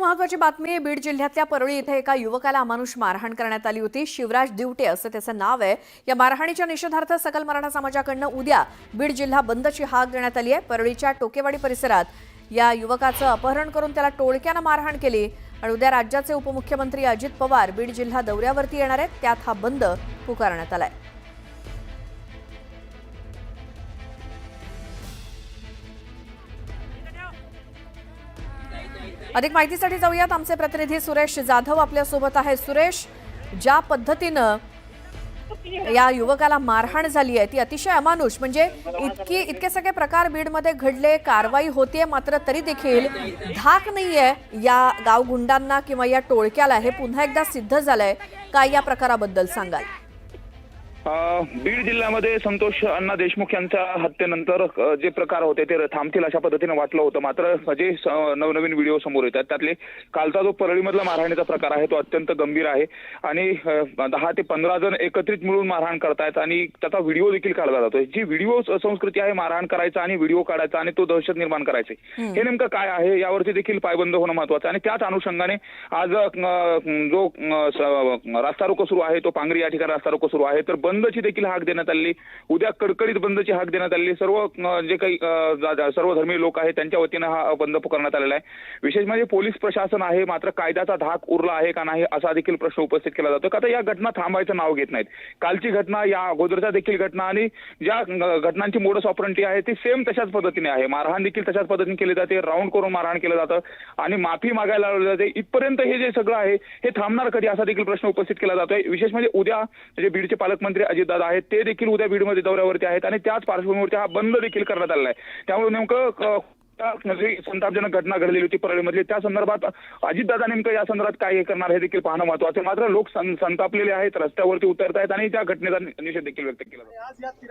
महत्त्वाची बातमी. बीड जिल्ह्यातल्या परळी इथे एका युवकाला अमानुष मारहाण करण्यात आली होती. शिवराज दिवटे असं त्याचं नाव आहे. या मारहाणीच्या निषेधार्थ सकल मराठा समाजाकडून उद्या बीड जिल्हा बंदची हाक देण्यात आली आहे. परळीच्या टोकेवाडी परिसरात या युवकाचं अपहरण करून त्याला टोळक्यानं मारहाण केली आणि उद्या राज्याचे उपमुख्यमंत्री अजित पवार बीड जिल्हा दौऱ्यावरती येणार आहेत. त्यात हा बंद पुकारण्यात आलाय. अधिक माहितीसाठी जाऊयात. आमचे प्रतिनिधी सुरेश जाधव आपल्या सोबत आहे. सुरेश, ज्या पद्धतीनं या युवकाला मारहाण झाली आहे ती अतिशय अमानुष, म्हणजे इतके सगळे प्रकार बीडमध्ये घडले, कारवाई होतीये, मात्र तरी देखील धाक नाहीये या गावगुंडांना किंवा या टोळक्याला. हे पुन्हा एकदा सिद्ध झालंय. काय या प्रकाराबद्दल सांगाल? बीड जिल्ह्यामध्ये संतोष अण्णा देशमुख यांच्या हत्येनंतर जे प्रकार होते ते थांबतील अशा पद्धतीने वाटलं होतं. मात्र जे नवनवीन व्हिडिओ समोर येतात त्यातले कालचा जो परळीमधला मारहाणीचा प्रकार आहे तो अत्यंत गंभीर आहे आणि 10 ते 15 जण एकत्रित मिळून मारहाण करतायत आणि त्याचा व्हिडिओ देखील काढला जातोय. जी व्हिडिओ संस्कृती आहे मारहाण करायचा आणि व्हिडिओ काढायचा आणि तो दहशत निर्माण करायचे, हे नेमकं काय आहे यावरती देखील पायबंद होणं महत्वाचं आहे. आणि त्याच अनुषंगाने आज जो रास्ता रोको सुरू आहे तो पांगरी या ठिकाणी रास्ता रोको सुरू आहे, तर बंदची देखील हाक देण्यात आली. उद्या कडकडीत बंदची हाक देण्यात आली. सर्व जे काही सर्व धर्मीय लोक आहेत त्यांच्या वतीनं हा बंद पुकारण्यात आलेला आहे. विशेष म्हणजे पोलीस प्रशासन आहे, मात्र कायद्याचा धाक उरला आहे का नाही असा देखील प्रश्न उपस्थित केला जातो. का तर या घटना थांबायचं नाव घेत नाहीत. कालची घटना, या अगोदरच्या देखील घटना आणि ज्या घटनांची मोडस ऑपरंटी आहे ती सेम तशाच पद्धतीने आहे. मारहाण देखील तशाच पद्धतीने केली जाते, राऊंड करून मारहाण केलं जातं आणि माफी मागायला लावली जाते. इथपर्यंत हे जे सगळं आहे हे थांबणार कधी असा देखील प्रश्न उपस्थित केला जातोय. विशेष म्हणजे उद्या जे बीडचे पालकमंत्री अजितदादा आहेत ते देखील उद्या बीडमध्ये दौऱ्यावरती आहेत आणि त्याच पार्श्वभूमीवरती हा बंद देखील करण्यात आलेला आहे. त्यामुळे नेमकं संतापजनक घटना घडलेली होती परळीमधली, त्या संदर्भात अजितदादा नेमकं या संदर्भात काय करणार हे देखील पाहणं महत्वाचं आहे. मात्र लोक संतापलेले आहेत, रस्त्यावरती उतरत आहेत आणि त्या घटनेचा निषेध देखील व्यक्त केला जातो.